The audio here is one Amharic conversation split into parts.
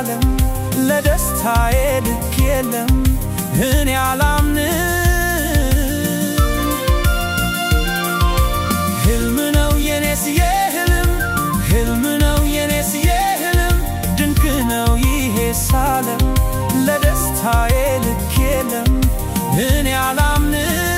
ሳለም ለደስታዬ ልክ የለም እኔ አላምንም ሕልም ነው የኔስ የሕልም ሕልም ነው የኔስ የሕልም ድንቅ ነው ይሄ ሳለም ለደስታዬ ልክ የለም እኔ አላምንም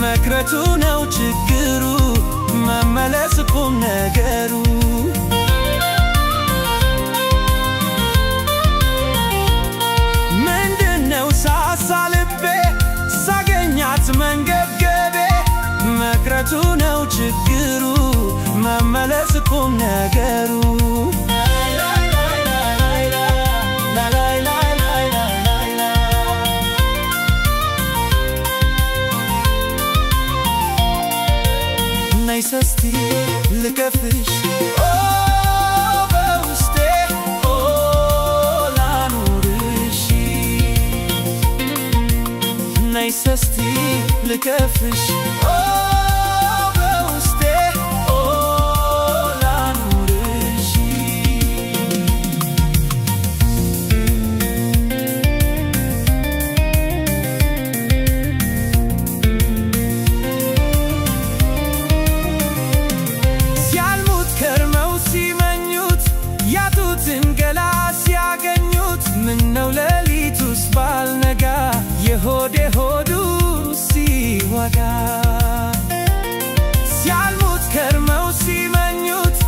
መቅረቱ ነው ችግሩ መመለስ ቁም ነገሩ ምንድነው ሳሳ ልቤ ሳገኛት መንገብገቤ መቅረቱ ነው ችግሩ መመለስ ቁም ነገሩ ነይሰስቲ ልከፍሽ በውስጤ ላኑርሽ ነይሰስቲ ልከፍሽ በውስጤ ላኑርሽ ምነው ሌሊቱስ ባልነጋ የሆዴ ሆዱ ሲወጋ ሲያልሙት ከርመው ሲመኙት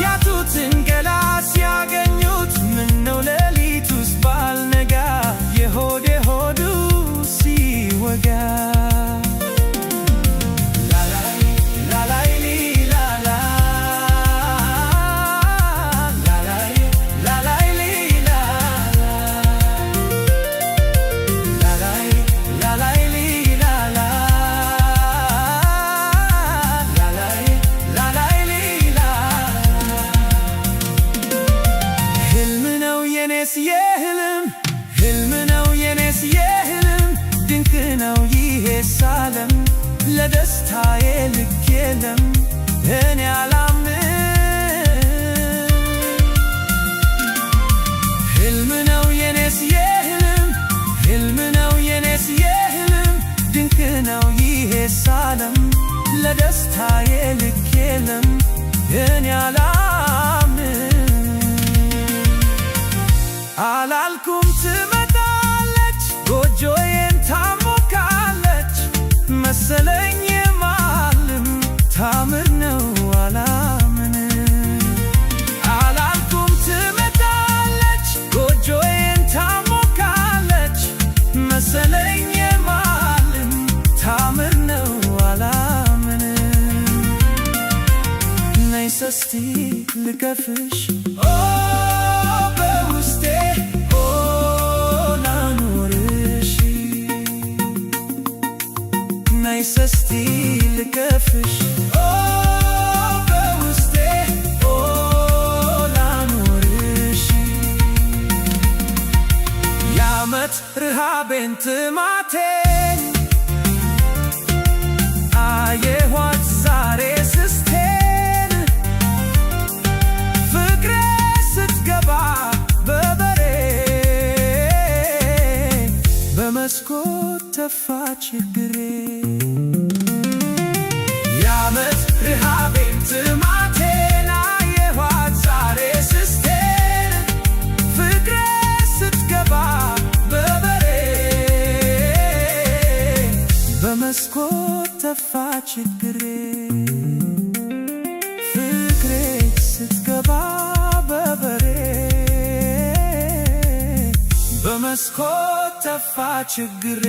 ያጡትን ገላ ሲያገኙት ምነው ሌሊቱስ ባልነጋ የሆዴ ሆዱ ሲወጋ የሕልም ሕልም ነው የኔስ የሕልም ድንቅ ነው ይሄ ሳለም ለደስታዬ ልክ የለም እኔ አላምንም ሕልም ነው የኔስ የሕልም ሕልም ነው የኔስ የሕልም ድንቅ ነው ይሄ ሳለም ለደስታዬ ልክ የለም እኔ አላምንም አላልኩም ትመጣለች ጎጆዬን ታሞቃለች መሰለኝ የማልም ታምር ነው አላምንም አላልኩም ትመጣለች ጎጆዬን ታሞቃለች መሰለኝ የማልም ታምር ነው አላምንም ነይሰስቲ ልከፍሽ ነይሰስቲ ልከፍሽ በውስጤ ላኑርሽ የዓመት ረሃቤን ጥማቴን አየኋት ዛሬ ስስቴን ፍቅሬ ስትገባ በበሬ በመስኮት ተፋ ችግሬ የዓመት ረሃቤን ጥማቴን አየኋት ዛሬ ስስቴን ፍቅሬ ስትገባ በበሬ በመስኮት ተፋ ችግሬ ፍቅሬ ስትገባ በበሬ በመስኮት ተፋ ችግሬ